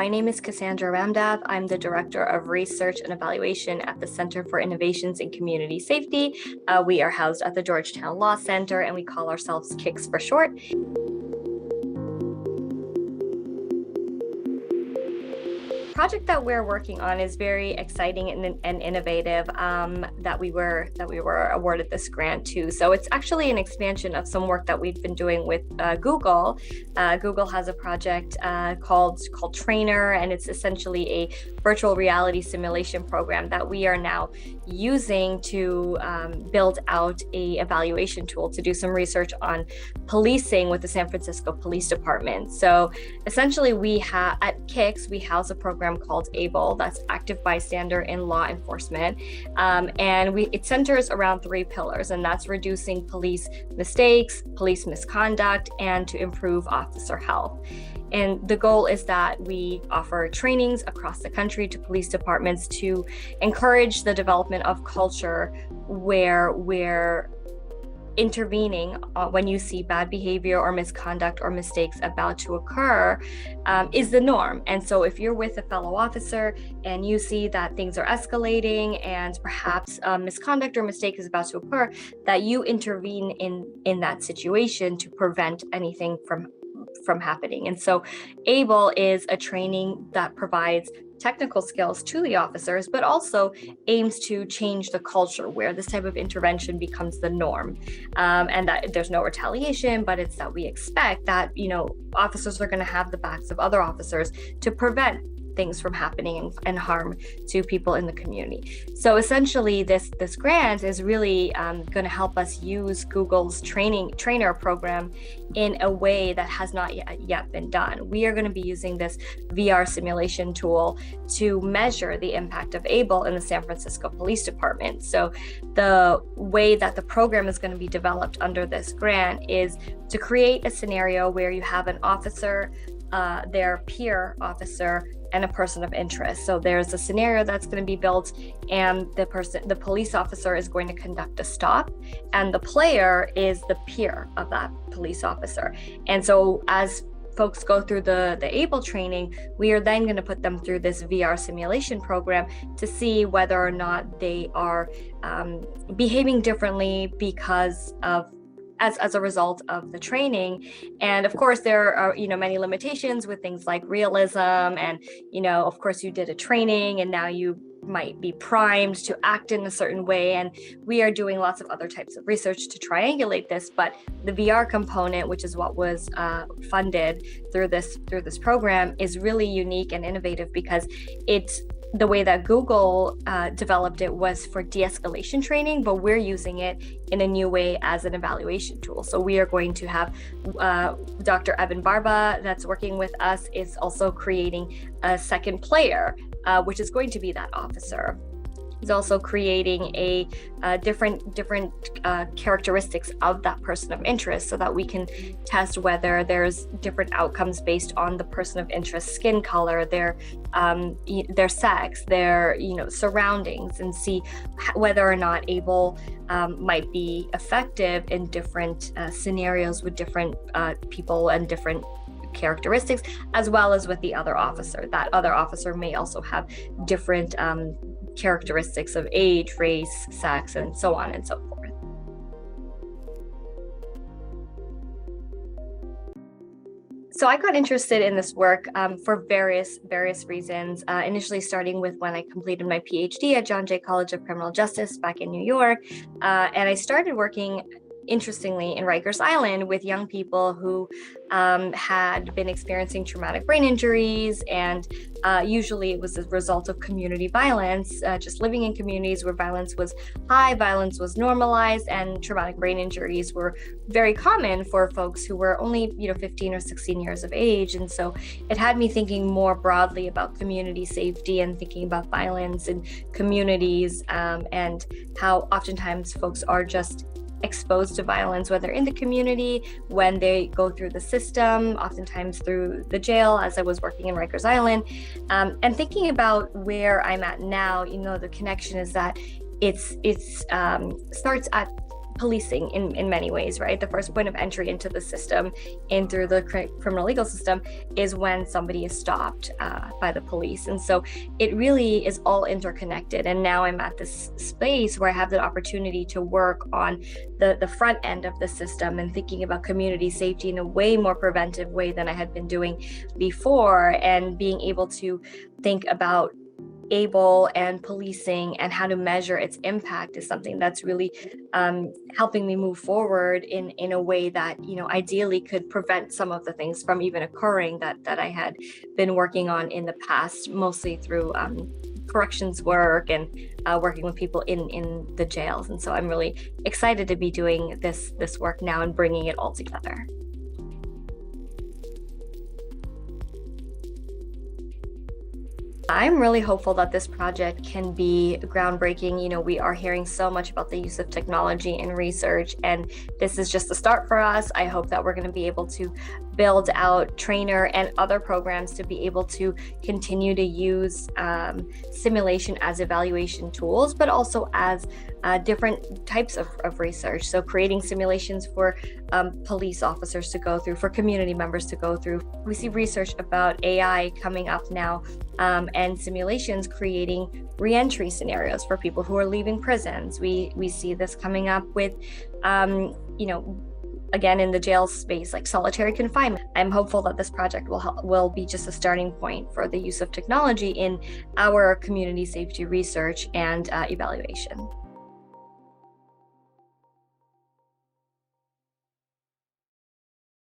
my name is Cassandra Ramdath. I'm the Director of Research and Evaluation at the Center for Innovations in Community Safety. We are housed at the Georgetown Law Center, and we call ourselves KICS for short. The project that we're working on is very exciting and innovative that we were awarded this grant to. So it's actually an expansion of some work that we've been doing with Google. Google has a project called Trainer, and it's essentially a virtual reality simulation program that we are now using to build out a evaluation tool to do some research on policing with the San Francisco Police Department. So essentially at KICS, we house a program called ABLE, that's Active Bystander in Law Enforcement. And it centers around 3 pillars, and that's reducing police mistakes, police misconduct, and to improve officer health. And the goal is that we offer trainings across the country to police departments to encourage the development of culture where we're intervening when you see bad behavior or misconduct or mistakes about to occur is the norm. And so if you're with a fellow officer and you see that things are escalating and perhaps misconduct or mistake is about to occur, that you intervene in that situation to prevent anything from happening. And so ABLE is a training that provides technical skills to the officers, but also aims to change the culture where this type of intervention becomes the norm, and that there's no retaliation, but it's that we expect that officers are going to have the backs of other officers to prevent things from happening and harm to people in the community. So essentially this grant is really going to help us use Google's trainer program in a way that has not yet been done. We are going to be using this VR simulation tool to measure the impact of ABLE in the San Francisco Police Department. So the way that the program is going to be developed under this grant is to create a scenario where you have an officer, their peer officer, and a person of interest. So there's a scenario that's going to be built, and the police officer is going to conduct a stop, and the player is the peer of that police officer. And so as folks go through the ABLE training, we are then going to put them through this VR simulation program to see whether or not they are behaving differently because of as a result of the training. And of course, there are many limitations with things like realism, and of course you did a training and now you might be primed to act in a certain way, and we are doing lots of other types of research to triangulate this. But the VR component, which is what was funded through this program, is really unique and innovative because the way that Google developed it was for de-escalation training, but we're using it in a new way as an evaluation tool. So we are going to have Dr. Evan Barba that's working with us is also creating a second player, which is going to be that officer. He's also creating a different characteristics of that person of interest so that we can test whether there's different outcomes based on the person of interest, skin color, their sex, their surroundings, and see whether or not ABLE might be effective in different scenarios with different people and different characteristics, as well as with the other officer. That other officer may also have different characteristics of age, race, sex, and so on and so forth. So I got interested in this work for various reasons, initially starting with when I completed my PhD at John Jay College of Criminal Justice back in New York. And I started working, interestingly, in Rikers Island with young people who had been experiencing traumatic brain injuries, and usually it was a result of community violence, just living in communities where violence was high, violence was normalized, and traumatic brain injuries were very common for folks who were only 15 or 16 years of age. And so it had me thinking more broadly about community safety and thinking about violence in communities, and how oftentimes folks are just exposed to violence, whether in the community, when they go through the system, oftentimes through the jail, as I was working in Rikers Island. And thinking about where I'm at now, the connection is that it starts at policing in many ways, right? The first point of entry into the system and through the criminal legal system is when somebody is stopped by the police. And so it really is all interconnected. And now I'm at this space where I have the opportunity to work on the front end of the system and thinking about community safety in a way more preventive way than I had been doing before, and being able to think about ABLE and policing and how to measure its impact is something that's really helping me move forward in a way that, you know, ideally could prevent some of the things from even occurring that I had been working on in the past, mostly through corrections work and working with people in the jails. And so I'm really excited to be doing this work now and bringing it all together. I'm really hopeful that this project can be groundbreaking. You know, we are hearing so much about the use of technology in research, and this is just the start for us. I hope that we're going to be able to build out trainer and other programs to be able to continue to use simulation as evaluation tools, but also as different types of research. So creating simulations for police officers to go through, for community members to go through. We see research about AI coming up now, and simulations creating reentry scenarios for people who are leaving prisons. We see this coming up with, you know, again, in the jail space, like solitary confinement. I'm hopeful that this project will be just a starting point for the use of technology in our community safety research and evaluation.